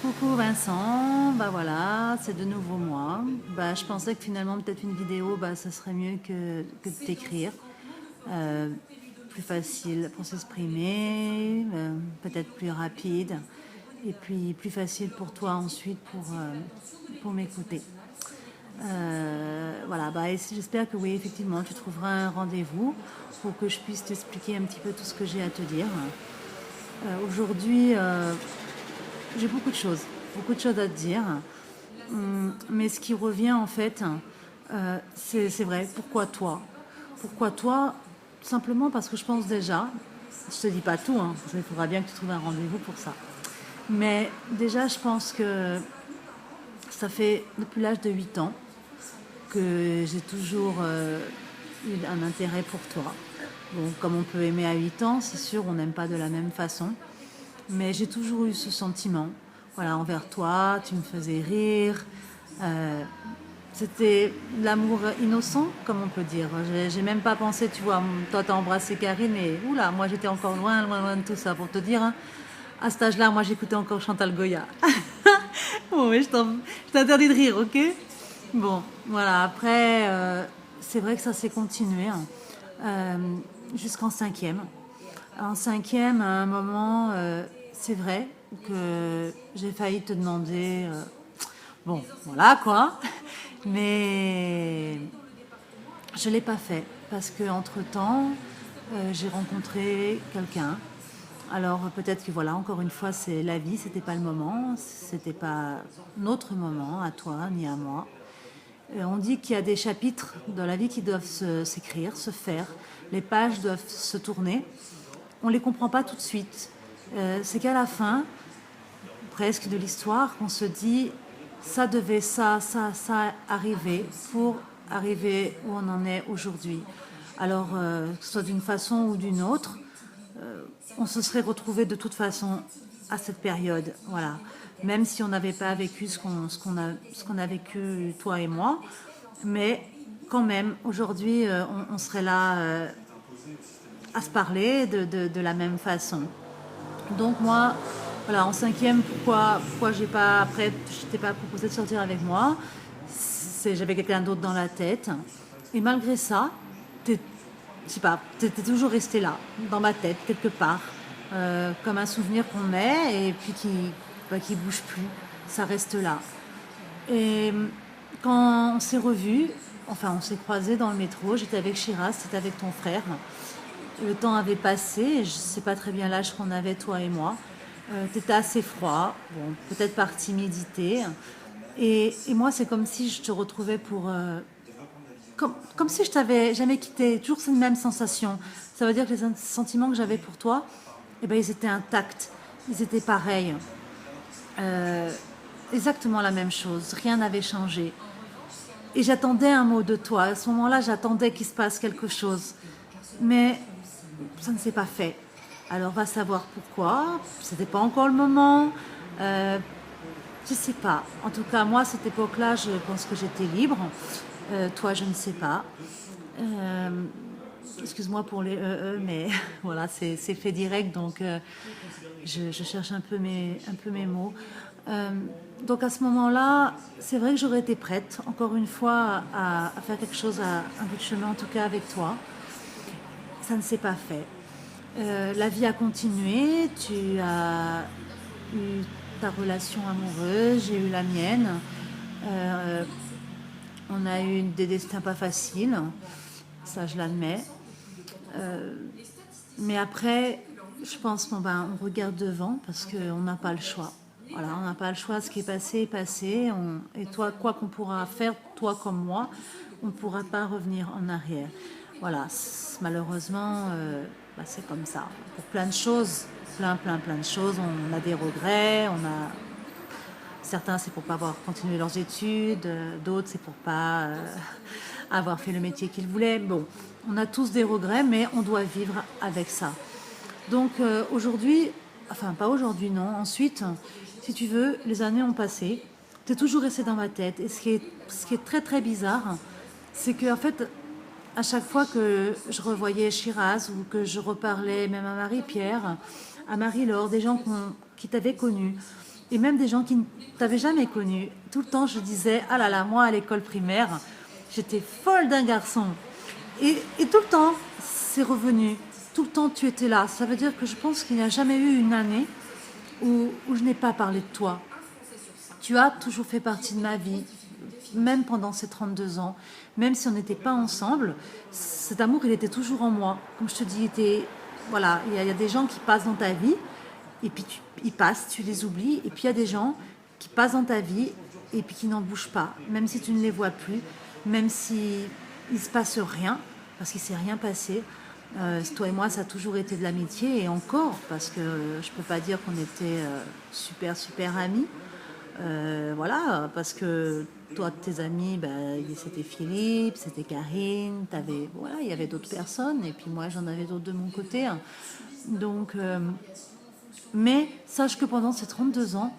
Coucou Vincent, bah voilà, c'est de nouveau moi. Bah, je pensais que finalement peut-être une vidéo, bah, ça serait mieux que de t'écrire. Euh, Plus facile pour s'exprimer, peut-être plus rapide, et puis plus facile pour toi ensuite pour m'écouter. Voilà, bah, j'espère que oui, effectivement, tu trouveras un rendez-vous pour que je puisse t'expliquer un petit peu tout ce que j'ai à te dire. Aujourd'hui, j'ai beaucoup de choses à te dire. Mais ce qui revient en fait, c'est vrai, pourquoi toi? Pourquoi toi? Simplement parce que je pense déjà, je te dis pas tout, hein, il faudra bien que tu trouves un rendez-vous pour ça. Mais déjà, je pense que ça fait depuis l'âge de 8 ans que j'ai toujours eu un intérêt pour toi. Bon, comme on peut aimer à 8 ans, c'est sûr, on n'aime pas de la même façon. Mais j'ai toujours eu ce sentiment, voilà, envers toi, tu me faisais rire. Euh, C'était l'amour innocent, comme on peut dire. J'ai même pas pensé, tu vois, toi t'as embrassé Karine et oula, moi j'étais encore loin, loin, loin de tout ça. Pour te dire, hein, à cet âge-là, moi j'écoutais encore Chantal Goya. Bon, mais je t'interdis de rire, ok? Bon, voilà, après, c'est vrai que ça s'est continué hein, euh, jusqu'en cinquième. En cinquième, à un moment, c'est vrai que j'ai failli te demander, bon, voilà quoi, mais je ne l'ai pas fait parce que entre temps, j'ai rencontré quelqu'un. Alors peut-être que voilà, encore une fois, c'est la vie, c'était pas le moment, c'était pas notre moment à toi ni à moi. On dit qu'il y a des chapitres dans la vie qui doivent s'écrire, se faire, les pages doivent se tourner. On ne les comprend pas tout de suite. C'est qu'à la fin, presque de l'histoire, qu'on se dit ça devait ça arriver pour arriver où on en est aujourd'hui. Alors, que ce soit d'une façon ou d'une autre, on se serait retrouvé de toute façon à cette période. Voilà. Même si on n'avait pas vécu ce qu'on a vécu toi et moi. Mais quand même, aujourd'hui, on serait là à se parler de la même façon. Donc moi, voilà, en cinquième, pourquoi je t'ai pas proposé de sortir avec moi. J'avais quelqu'un d'autre dans la tête. Et malgré ça, t'es, je sais pas, t'es toujours resté là, dans ma tête, quelque part, comme un souvenir qu'on met et puis qui bouge plus. Ça reste là. Et quand on s'est revus, enfin on s'est croisés dans le métro, j'étais avec Shiraz, c'était avec ton frère. Le temps avait passé, je ne sais pas très bien l'âge qu'on avait, toi et moi. Tu étais assez froid, bon, peut-être par timidité. Et moi, c'est comme si je te retrouvais comme si je t'avais jamais quitté, toujours cette même sensation. Ça veut dire que les sentiments que j'avais pour toi, eh ben, ils étaient intacts, ils étaient pareils. Euh, Exactement la même chose, rien n'avait changé. Et j'attendais un mot de toi. À ce moment-là, j'attendais qu'il se passe quelque chose. Mais ça ne s'est pas fait. Alors va savoir pourquoi. C'était pas encore le moment. Euh, je sais pas. En tout cas, moi, à cette époque-là, je pense que j'étais libre. Toi, je ne sais pas. Euh, Excuse-moi pour les mais voilà, c'est fait direct, donc je cherche un peu mes mots. Euh, donc à ce moment-là, c'est vrai que j'aurais été prête, encore une fois, à faire quelque chose, un bout de chemin, en tout cas avec toi. Ça ne s'est pas fait. La vie a continué, tu as eu ta relation amoureuse, j'ai eu la mienne. Euh, on a eu des destins pas faciles, ça je l'admets. Euh, mais après, je pense qu'on on regarde devant parce qu'on n'a pas le choix. Voilà, on n'a pas le choix, ce qui est passé. Et toi, quoi qu'on pourra faire, toi comme moi, on ne pourra pas revenir en arrière. Voilà, malheureusement, bah, c'est comme ça. Pour plein de choses, plein de choses, on a des regrets, on a certains, c'est pour pas avoir continué leurs études, d'autres, c'est pour pas avoir fait le métier qu'ils voulaient. Bon, on a tous des regrets, mais on doit vivre avec ça. Donc aujourd'hui, enfin pas aujourd'hui, non. Ensuite, si tu veux, les années ont passé. Tu es toujours resté dans ma tête. Et ce qui est très très bizarre, c'est que en fait, à chaque fois que je revoyais Shiraz ou que je reparlais même à Marie-Pierre, à Marie-Laure, des gens qui t'avaient connu, et même des gens qui ne t'avaient jamais connu. Tout le temps, je disais, ah là là, moi à l'école primaire, j'étais folle d'un garçon. Et tout le temps, c'est revenu. Tout le temps, tu étais là. Ça veut dire que je pense qu'il n'y a jamais eu une année où je n'ai pas parlé de toi. Tu as toujours fait partie de ma vie, même pendant ces 32 ans. Même si on n'était pas ensemble, cet amour, il était toujours en moi. Comme je te dis, voilà, il y a des gens qui passent dans ta vie, et puis ils passent, tu les oublies. Et puis il y a des gens qui passent dans ta vie, et puis qui n'en bougent pas, même si tu ne les vois plus, même si il se passe rien, parce qu'il s'est rien passé. Toi et moi, ça a toujours été de l'amitié, et encore, parce que je peux pas dire qu'on était super amis. Voilà, parce que toi, tes amis, ben, c'était Philippe, c'était Karine, voilà, il y avait d'autres personnes, et puis moi, j'en avais d'autres de mon côté, hein. Donc, mais sache que pendant ces 32 ans,